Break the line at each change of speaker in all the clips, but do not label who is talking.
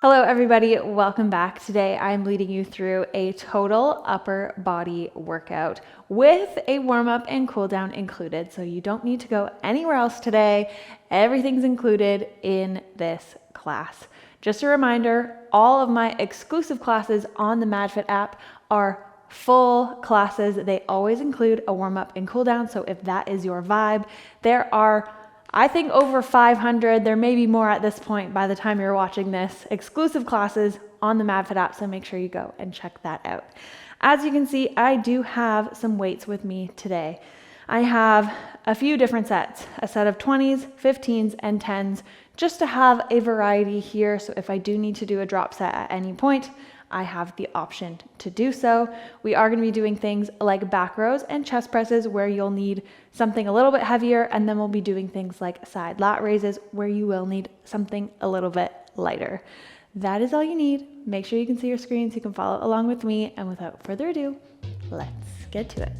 Hello everybody, welcome back. Today I'm leading you through a total upper body workout with a warm-up and cool down included. So you don't need to go anywhere else today. Everything's included in this class. Just a reminder, all of my exclusive classes on the MadFit app are full classes. They always include a warm-up and cool down. So if that is your vibe, there are I think over 500, there may be more at this point by the time you're watching this, exclusive classes on the MadFit app, so make sure you go and check that out. As you can see, I do have some weights with me today. I have a few different sets, a set of 20s, 15s, and 10s, just to have a variety here, so if I do need to do a drop set at any point, I have the option to do so. We are going to be doing things like back rows and chest presses where you'll need something a little bit heavier, and then we'll be doing things like side lat raises where you will need something a little bit lighter. That is all you need. Make sure you can see your screen so you can follow along with me, and without further ado, let's get to it.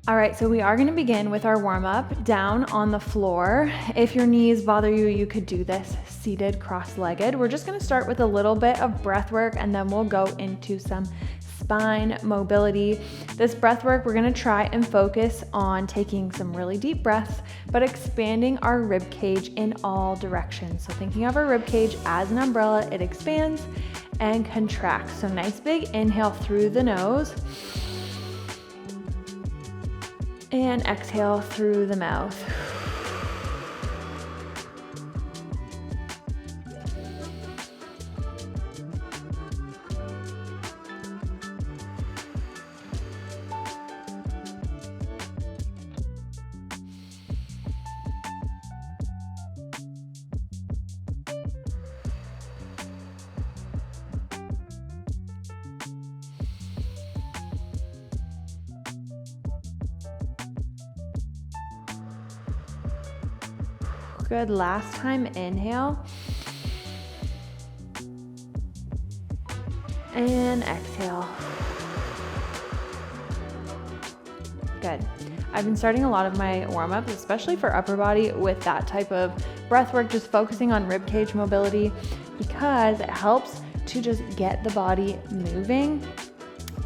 All right, so we are going to begin with our warm-up down on the floor. If your knees bother you, you could do this seated cross-legged. We're just going to start with a little bit of breath work, and then we'll go into some spine mobility. This breath work, we're going to try and focus on taking some really deep breaths, but expanding our rib cage in all directions. So thinking of our rib cage as an umbrella, it expands and contracts. So nice big inhale through the nose. And exhale through the mouth. Good, last time, inhale. And exhale. Good. I've been starting a lot of my warm-ups, especially for upper body, with that type of breath work, just focusing on rib cage mobility, because it helps to just get the body moving,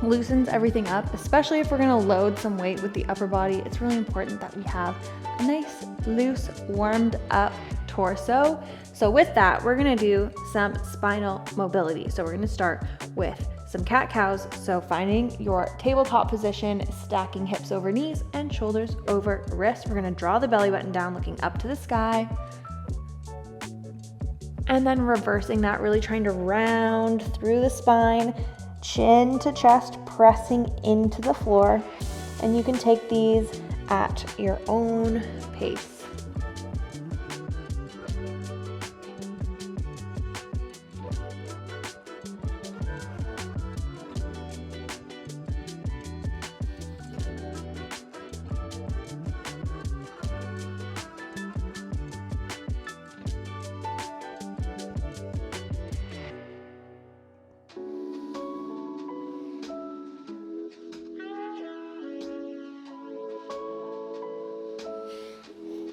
loosens everything up, especially if we're gonna load some weight with the upper body. It's really important that we have a nice, loose, warmed up torso. So with that, we're gonna do some spinal mobility. So we're gonna start with some cat-cows. So finding your tabletop position, stacking hips over knees and shoulders over wrists. We're gonna draw the belly button down, looking up to the sky. And then reversing that, really trying to round through the spine, chin to chest, pressing into the floor. And you can take these at your own pace.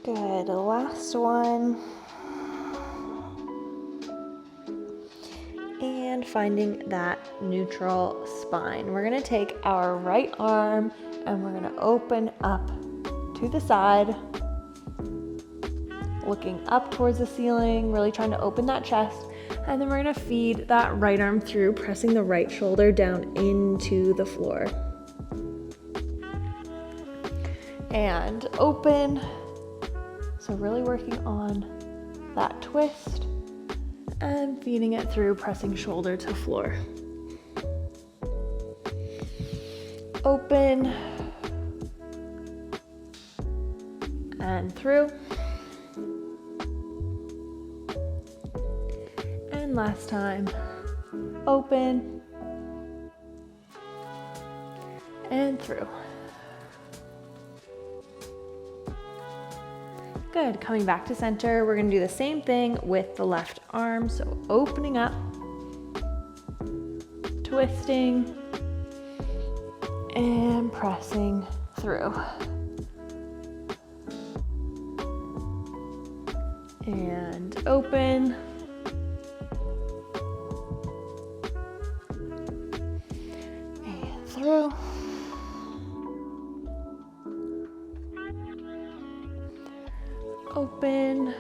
Good, last one. And finding that neutral spine. We're gonna take our right arm and we're gonna open up to the side, looking up towards the ceiling, really trying to open that chest. And then we're gonna feed that right arm through, pressing the right shoulder down into the floor. And open. So really working on that twist and feeding it through, pressing shoulder to floor. Open and through. And last time, open and through. Good, coming back to center, we're gonna do the same thing with the left arm. So opening up, twisting, and pressing through. And open, through. Open.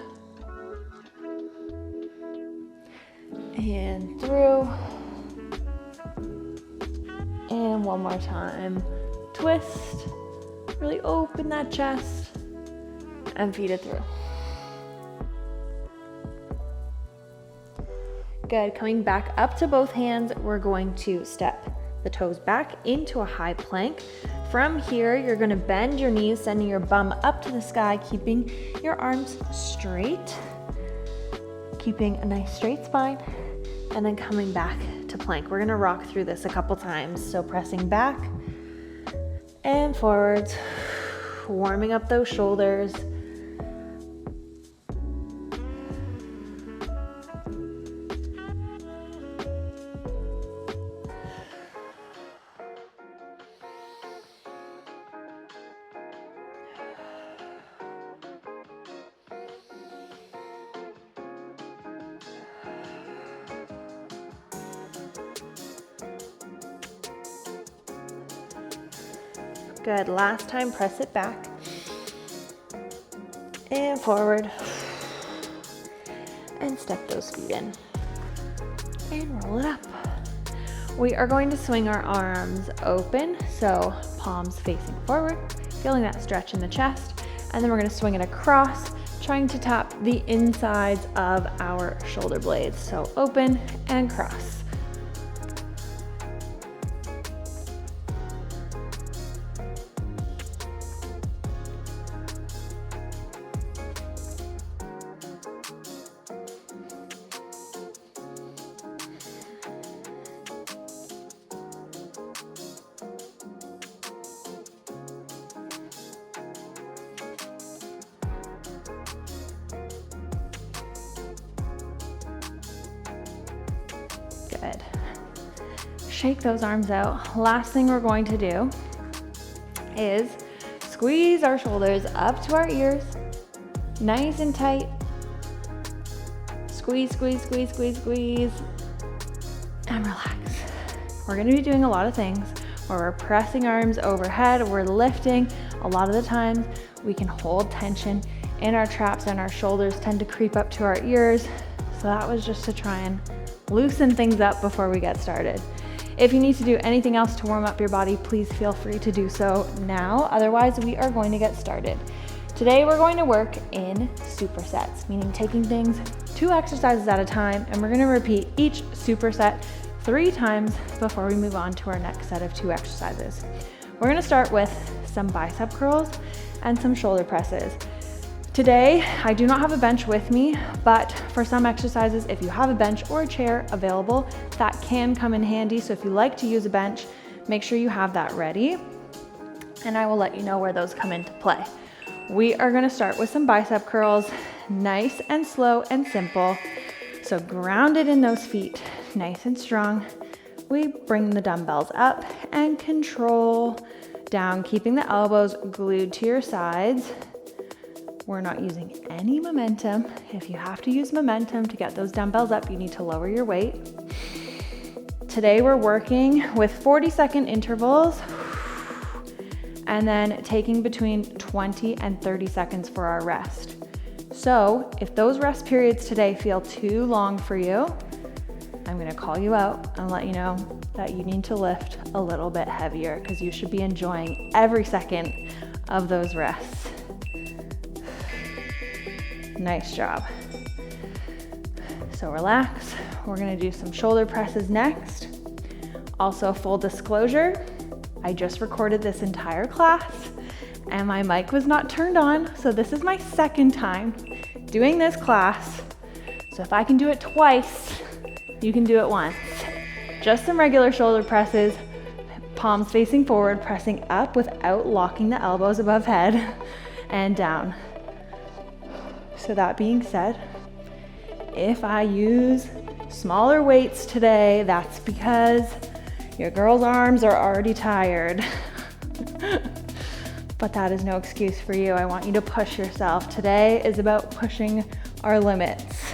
And through. And one more time. Twist. Really open that chest. And feed it through. Good. Coming back up to both hands, we're going to step the toes back into a high plank. From here, you're going to bend your knees, sending your bum up to the sky, keeping your arms straight, keeping a nice straight spine, and then coming back to plank. We're going to rock through this a couple times. So pressing back and forwards, warming up those shoulders. Good. Last time, press it back and forward and step those feet in and roll it up. We are going to swing our arms open, so palms facing forward, feeling that stretch in the chest, and then we're going to swing it across, trying to tap the insides of our shoulder blades. So open and cross. Good. Shake those arms out. Last thing we're going to do is squeeze our shoulders up to our ears, nice and tight. Squeeze, squeeze, squeeze, squeeze, squeeze, and relax. We're going to be doing a lot of things where we're pressing arms overhead, we're lifting. A lot of the times we can hold tension in our traps and our shoulders tend to creep up to our ears. So that was just to try and loosen things up before we get started. If you need to do anything else to warm up your body, please feel free to do so now. Otherwise, we are going to get started. Today, we're going to work in supersets, meaning taking things 2 exercises at a time, and we're going to repeat each superset 3 times before we move on to our next set of 2 exercises. We're going to start with some bicep curls and some shoulder presses. Today, I do not have a bench with me, but for some exercises, if you have a bench or a chair available, that can come in handy. So if you like to use a bench, make sure you have that ready, and I will let you know where those come into play. We are gonna start with some bicep curls, nice and slow and simple. So grounded in those feet, nice and strong. We bring the dumbbells up and control down, keeping the elbows glued to your sides. We're not using any momentum. If you have to use momentum to get those dumbbells up, you need to lower your weight. Today we're working with 40-second intervals and then taking between 20 and 30 seconds for our rest. So if those rest periods today feel too long for you, I'm gonna call you out and let you know that you need to lift a little bit heavier because you should be enjoying every second of those rests. Nice job. So relax. We're gonna do some shoulder presses next. Also, full disclosure, I just recorded this entire class and my mic was not turned on, so this is my second time doing this class. So if I can do it twice, you can do it once. Just some regular shoulder presses, palms facing forward, pressing up without locking the elbows above head and down. So that being said, if I use smaller weights today, that's because your girl's arms are already tired. But that is no excuse for you. I want you to push yourself. Today is about pushing our limits.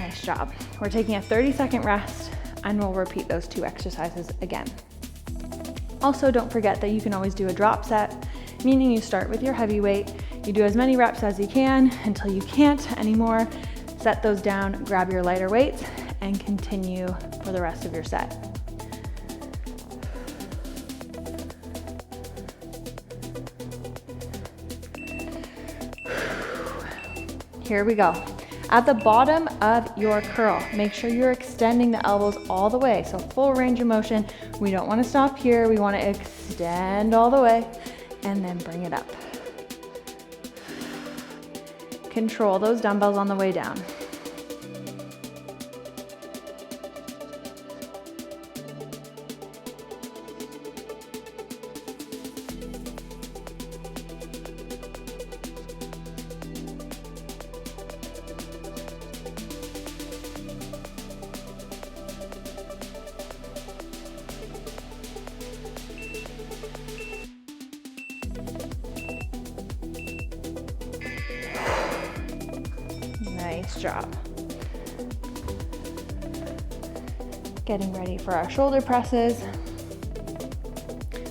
Nice job. We're taking a 30-second rest and we'll repeat those 2 exercises again. Also, don't forget that you can always do a drop set, meaning you start with your heavy weight, you do as many reps as you can until you can't anymore, set those down, grab your lighter weights, and continue for the rest of your set. Here we go. At the bottom of your curl, make sure you're extending the elbows all the way. So full range of motion. We don't want to stop here. We want to extend all the way and then bring it up. Control those dumbbells on the way down. Nice job. Getting ready for our shoulder presses.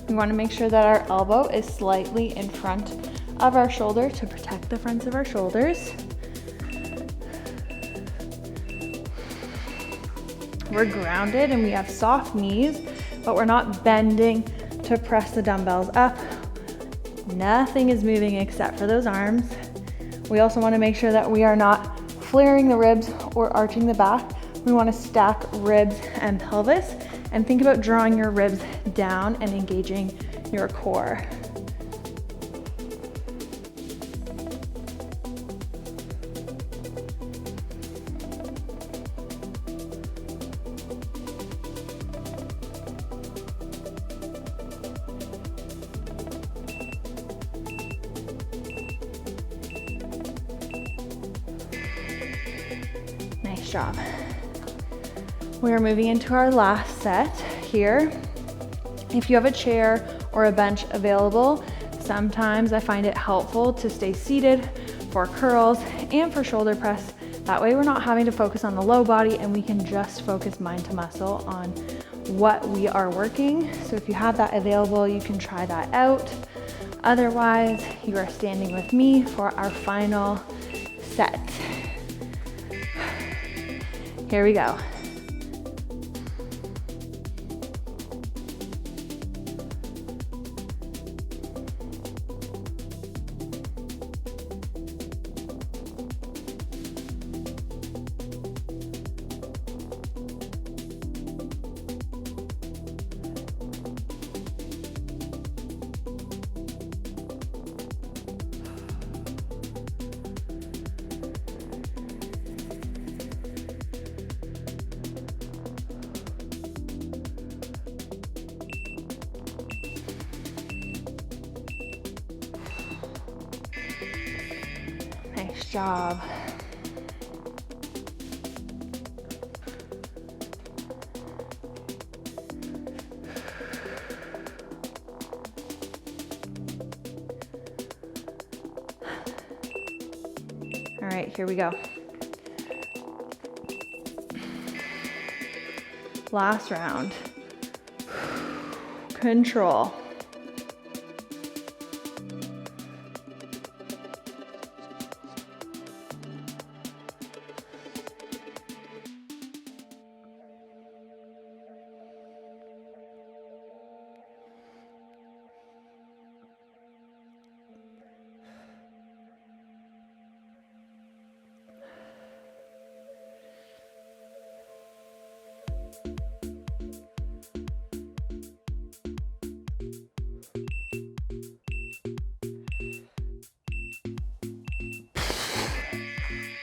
We want to make sure that our elbow is slightly in front of our shoulder to protect the fronts of our shoulders. We're grounded and we have soft knees, but we're not bending to press the dumbbells up. Nothing is moving except for those arms. We also want to make sure that we are not flaring the ribs or arching the back. We want to stack ribs and pelvis and think about drawing your ribs down and engaging your core. Nice job. We are moving into our last set here. If you have a chair or a bench available, sometimes I find it helpful to stay seated for curls and for shoulder press. That way we're not having to focus on the low body and we can just focus mind to muscle on what we are working. So if you have that available, you can try that out. Otherwise, you are standing with me for our final set. Here we go. Nice job. All right, here we go. Last round. Control.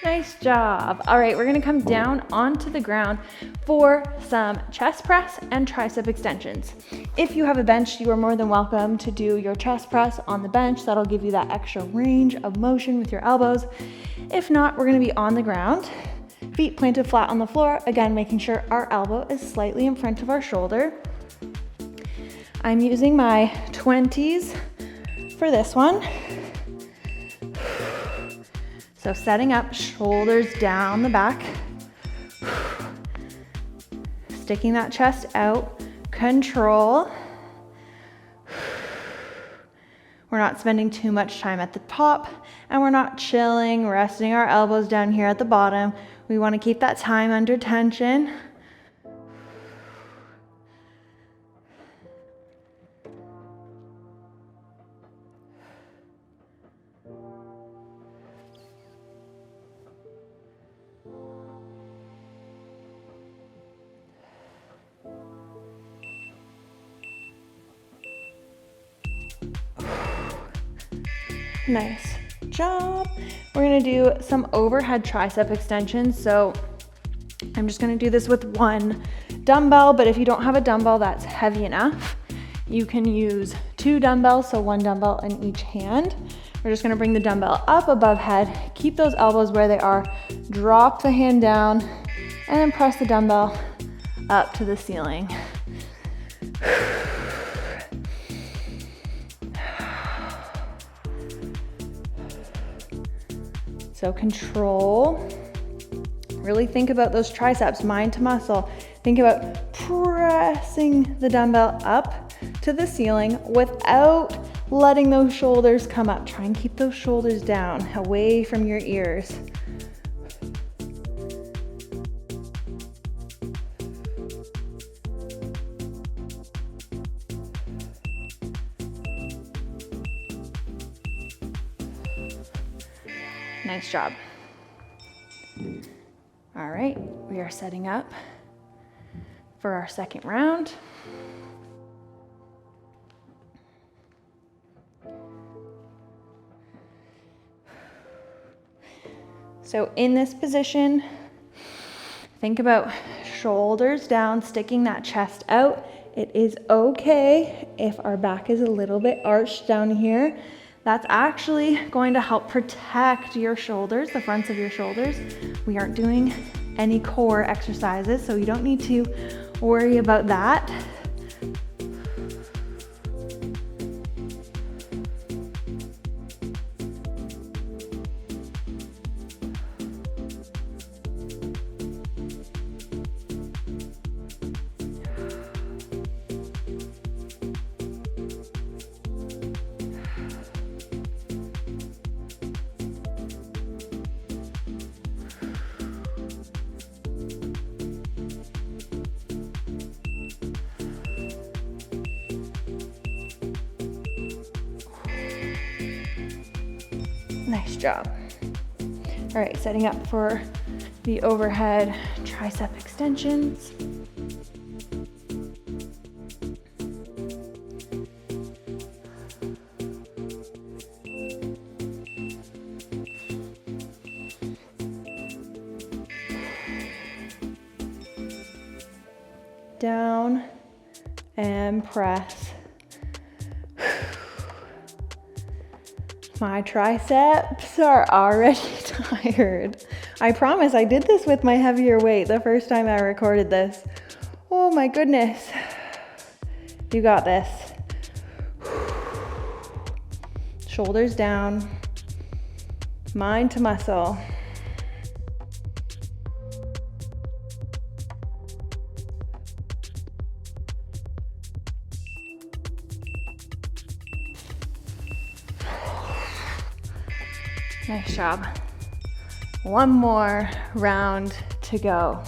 Nice job. All right, we're gonna come down onto the ground for some chest press and tricep extensions. If you have a bench, you are more than welcome to do your chest press on the bench. That'll give you that extra range of motion with your elbows. If not, we're gonna be on the ground, feet planted flat on the floor. Again, making sure our elbow is slightly in front of our shoulder. I'm using my 20s for this one. So setting up, shoulders down the back, sticking that chest out, control. We're not spending too much time at the top, and we're not chilling, resting our elbows down here at the bottom. We want to keep that time under tension. Nice job. We're gonna do some overhead tricep extensions. So I'm just gonna do this with one dumbbell, but if you don't have a dumbbell that's heavy enough, you can use 2 dumbbells, so 1 dumbbell in each hand. We're just gonna bring the dumbbell up above head, keep those elbows where they are, drop the hand down, and then press the dumbbell up to the ceiling. So control, really think about those triceps, mind to muscle. Think about pressing the dumbbell up to the ceiling without letting those shoulders come up. Try and keep those shoulders down, away from your ears. Nice job. All right, we are setting up for our second round. So in this position, think about shoulders down, sticking that chest out. It is okay if our back is a little bit arched down here. That's actually going to help protect your shoulders, the fronts of your shoulders. We aren't doing any core exercises, so you don't need to worry about that. Nice job. All right, setting up for the overhead tricep extensions. Down and press. My triceps are already tired. I promise I did this with my heavier weight the first time I recorded this. Oh my goodness. You got this. Shoulders down, mind to muscle. Nice job. One more round to go.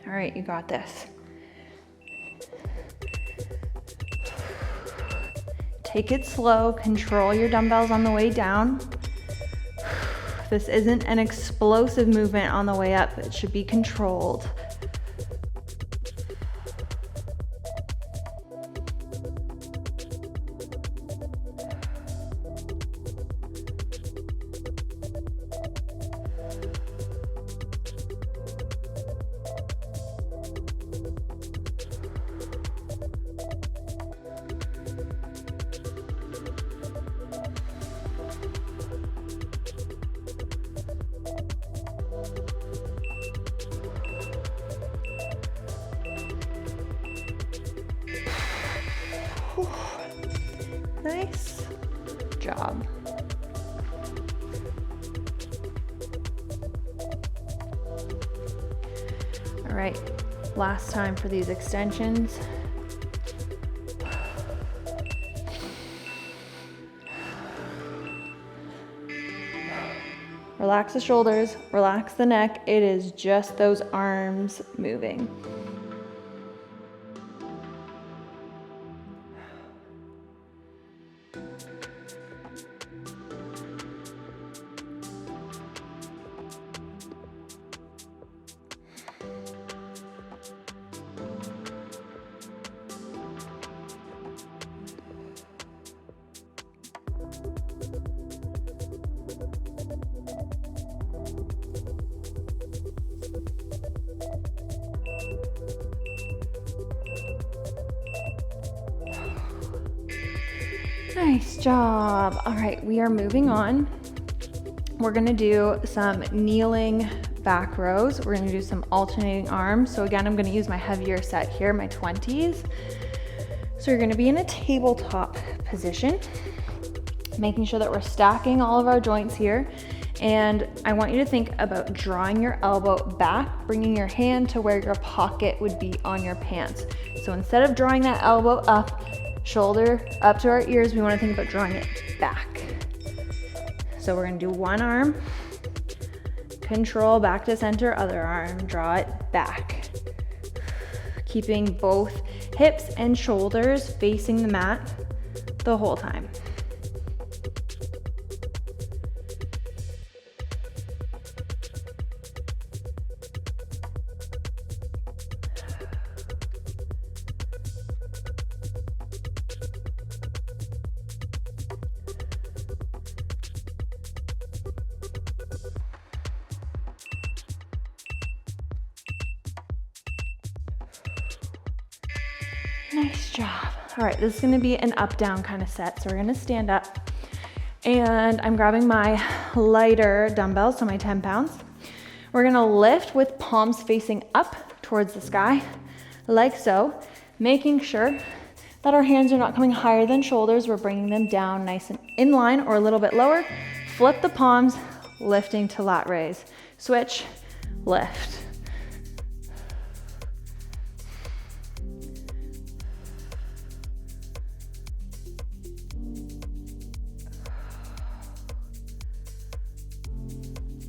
All right, you got this. Take it slow, control your dumbbells on the way down. This isn't an explosive movement on the way up, it should be controlled. Nice job. All right, last time for these extensions. Relax the shoulders, relax the neck. It is just those arms moving. Nice job. All right, we are moving on. We're gonna do some kneeling back rows. We're gonna do some alternating arms. So again, I'm gonna use my heavier set here, my 20s. So you're gonna be in a tabletop position, making sure that we're stacking all of our joints here. And I want you to think about drawing your elbow back, bringing your hand to where your pocket would be on your pants. So instead of drawing that elbow up, shoulder up to our ears, we want to think about drawing it back. So we're going to do one arm, control back to center, other arm, draw it back. Keeping both hips and shoulders facing the mat the whole time. Nice job. All right, this is gonna be an up-down kind of set. So we're gonna stand up and I'm grabbing my lighter dumbbells, so my 10 pounds. We're gonna lift with palms facing up towards the sky, like so, making sure that our hands are not coming higher than shoulders. We're bringing them down nice and in line or a little bit lower. Flip the palms, lifting to lat raise. Switch, lift.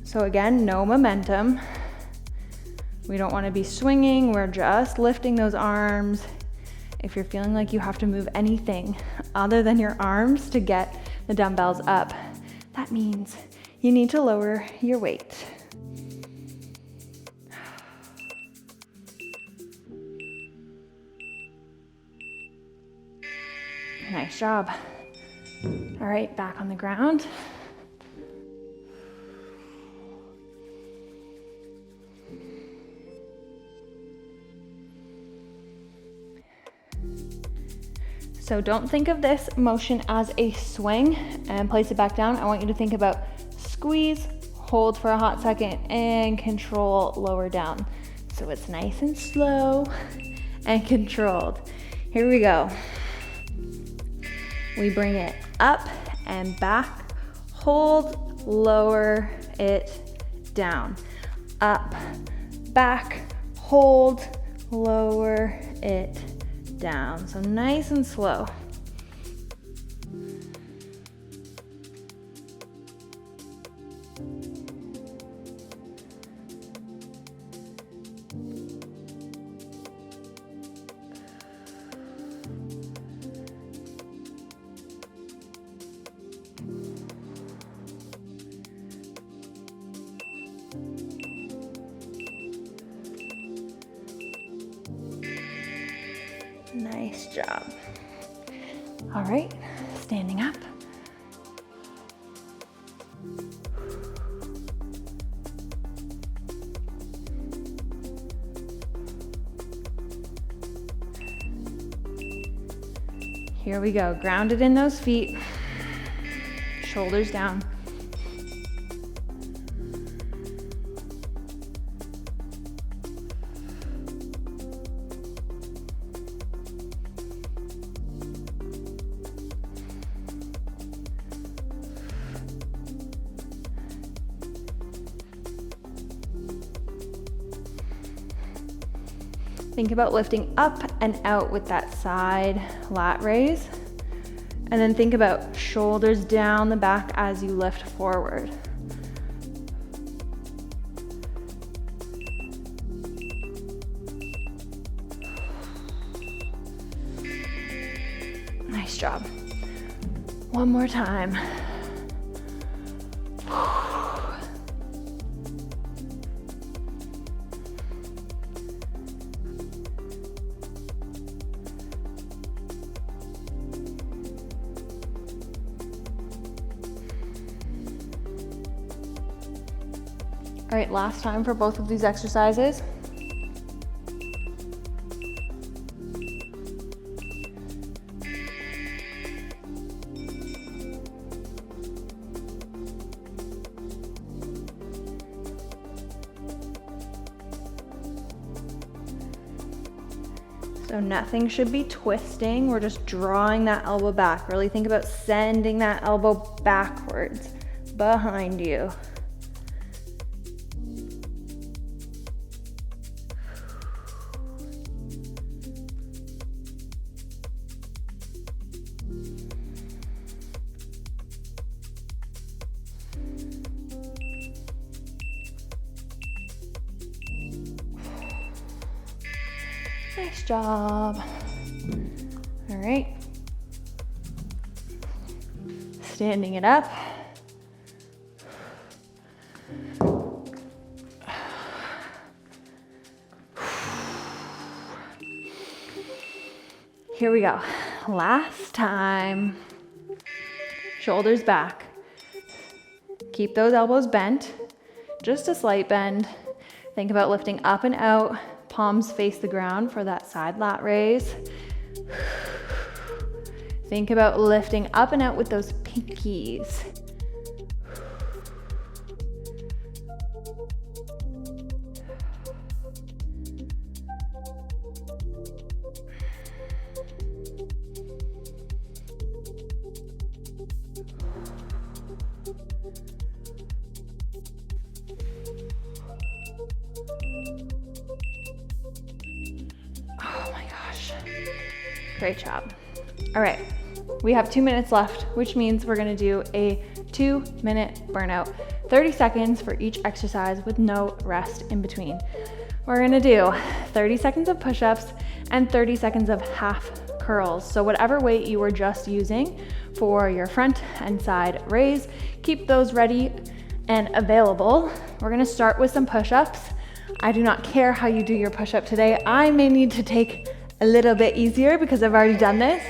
So again, no momentum. We don't want to be swinging. We're just lifting those arms. If you're feeling like you have to move anything other than your arms to get the dumbbells up, that means you need to lower your weight. Nice job. All right, back on the ground. So don't think of this motion as a swing and place it back down. I want you to think about squeeze, hold for a hot second, and control, lower down. So it's nice and slow and controlled. Here we go. We bring it up and back, hold, lower it down. Up, back, hold, lower it down. So nice and slow. Nice job. All right, standing up. Here we go, grounded in those feet, shoulders down. Think about lifting up and out with that side lat raise. And then think about shoulders down the back as you lift forward. Nice job. One more time. All right, last time for both of these exercises. So nothing should be twisting. We're just drawing that elbow back. Really think about sending that elbow backwards behind you. Nice job. All right. Standing it up. Here we go. Last time. Shoulders back. Keep those elbows bent. Just a slight bend. Think about lifting up and out. Palms face the ground for that side lat raise. Think about lifting up and out with those pinkies. Great job. All right, we have 2 minutes left, which means we're gonna do a 2-minute burnout, 30 seconds for each exercise with no rest in between. We're gonna do 30 seconds of push-ups and 30 seconds of half curls. So whatever weight you were just using for your front and side raise, keep those ready and available. We're gonna start with some push-ups. I do not care how you do your push-up today. I may need to take a little bit easier because I've already done this,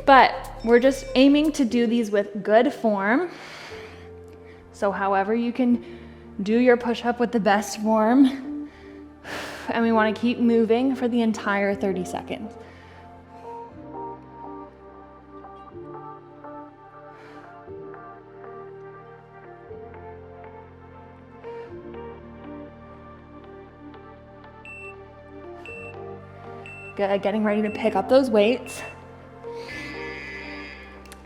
but we're just aiming to do these with good form. So however you can do your push-up with the best form, and we want to keep moving for the entire 30 seconds. Good, getting ready to pick up those weights.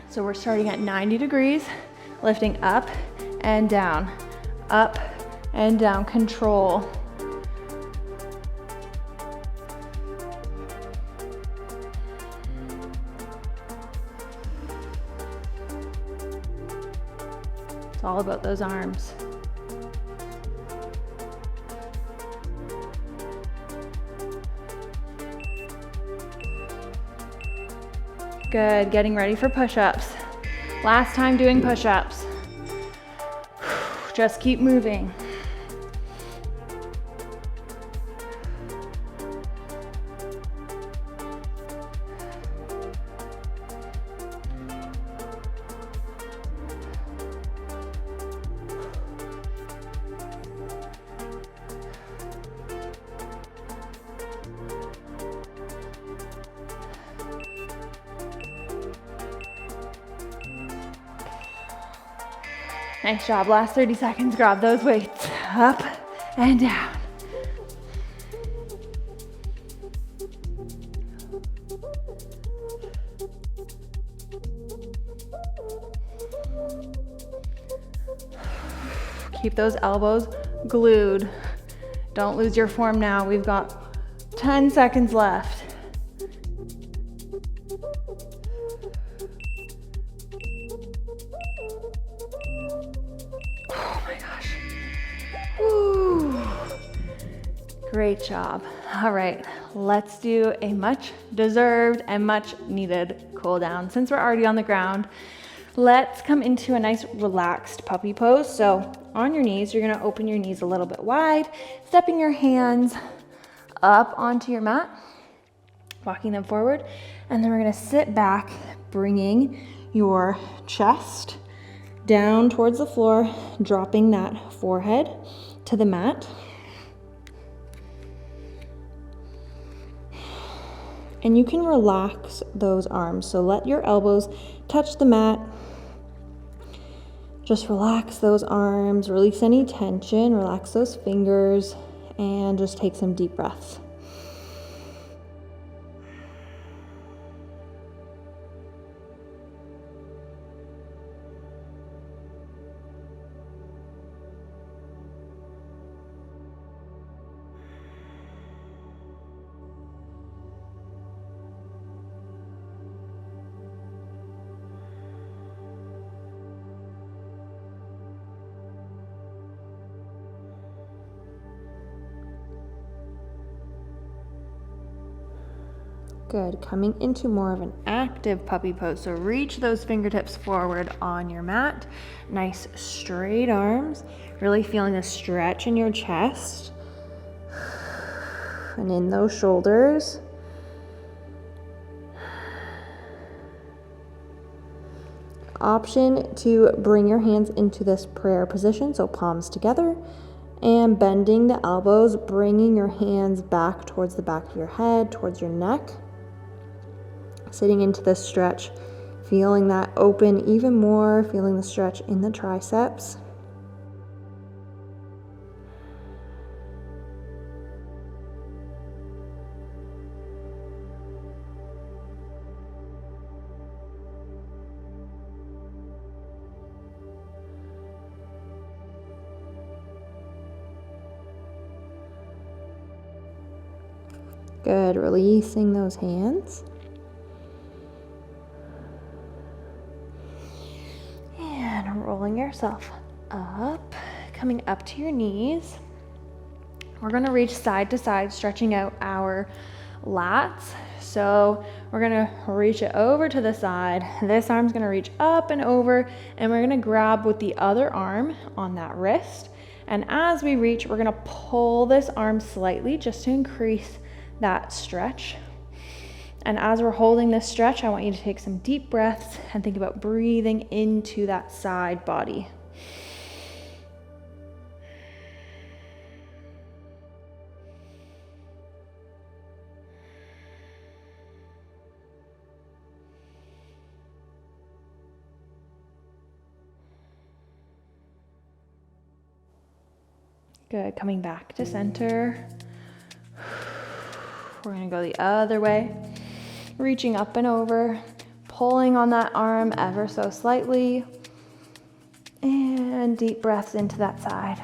So we're starting at 90 degrees, lifting up and down, control. It's all about those arms. Good, getting ready for push-ups. Last time doing push-ups. Just keep moving. Nice job. Last 30 seconds. Grab those weights up and down. Keep those elbows glued. Don't lose your form now. We've got 10 seconds left. Oh my gosh. Woo. Great job. All right, let's do a much deserved and much needed cool down. Since we're already on the ground, let's come into a nice relaxed puppy pose. So on your knees, you're gonna open your knees a little bit wide, stepping your hands up onto your mat, walking them forward, and then we're gonna sit back, bringing your chest down towards the floor, dropping that forehead to the mat. And you can relax those arms. So let your elbows touch the mat. Just relax those arms, release any tension, relax those fingers, and just take some deep breaths. Good, coming into more of an active puppy pose. So reach those fingertips forward on your mat. Nice straight arms, really feeling the stretch in your chest and in those shoulders. Option to bring your hands into this prayer position, so palms together, and bending the elbows, bringing your hands back towards the back of your head, towards your neck. Sitting into this stretch, feeling that open even more, feeling the stretch in the triceps. Good, releasing those hands. Rolling yourself up, coming up to your knees. We're gonna reach side to side, stretching out our lats. So we're gonna reach it over to the side. This arm's gonna reach up and over, and we're gonna grab with the other arm on that wrist. And as we reach, we're gonna pull this arm slightly just to increase that stretch. And as we're holding this stretch, I want you to take some deep breaths and think about breathing into that side body. Good, coming back to center. We're gonna go the other way. Reaching up and over, pulling on that arm ever so slightly, and deep breaths into that side.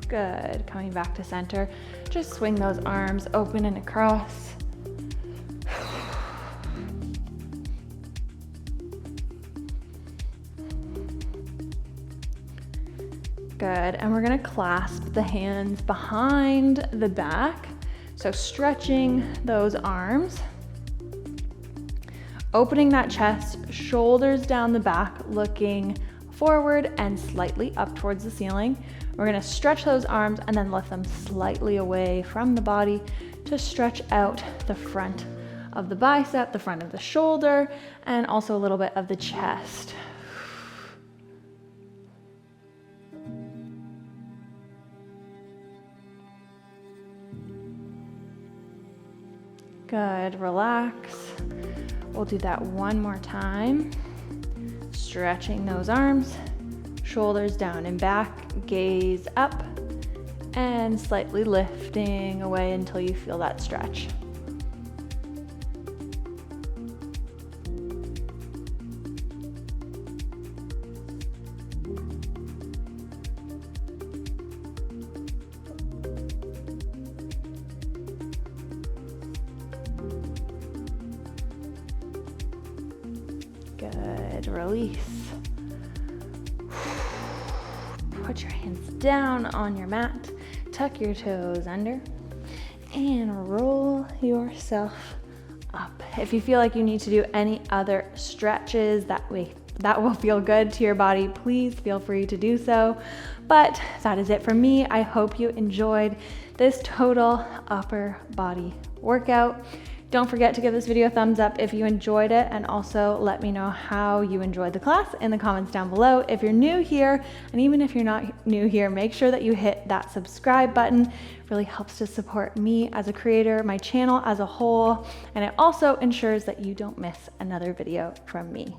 Good, coming back to center. Just swing those arms open and across. Good, and we're gonna clasp the hands behind the back. So stretching those arms, opening that chest, shoulders down the back, looking forward and slightly up towards the ceiling. We're gonna stretch those arms and then lift them slightly away from the body to stretch out the front of the bicep, the front of the shoulder, and also a little bit of the chest. Good, relax. We'll do that one more time. Stretching those arms, shoulders down and back, gaze up, and slightly lifting away until you feel that stretch. Good, release. Put your hands down on your mat, tuck your toes under, and roll yourself up. If you feel like you need to do any other stretches that will feel good to your body, please feel free to do so. But that is it from me. I hope you enjoyed this total upper body workout. Don't forget to give this video a thumbs up if you enjoyed it, and also let me know how you enjoyed the class in the comments down below. If you're new here, and even if you're not new here, make sure that you hit that subscribe button. It really helps to support me as a creator, my channel as a whole, and it also ensures that you don't miss another video from me.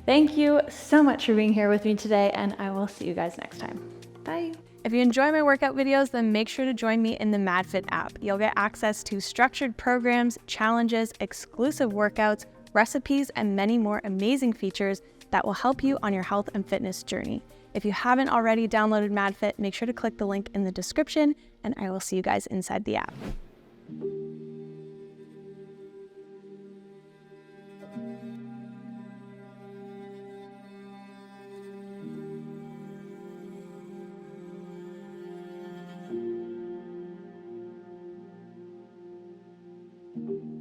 Thank you so much for being here with me today, and I will see you guys next time. Bye. If you enjoy my workout videos, then make sure to join me in the MadFit app. You'll get access to structured programs, challenges, exclusive workouts, recipes, and many more amazing features that will help you on your health and fitness journey. If you haven't already downloaded MadFit, make sure to click the link in the description, and I will see you guys inside the app.
Thank you.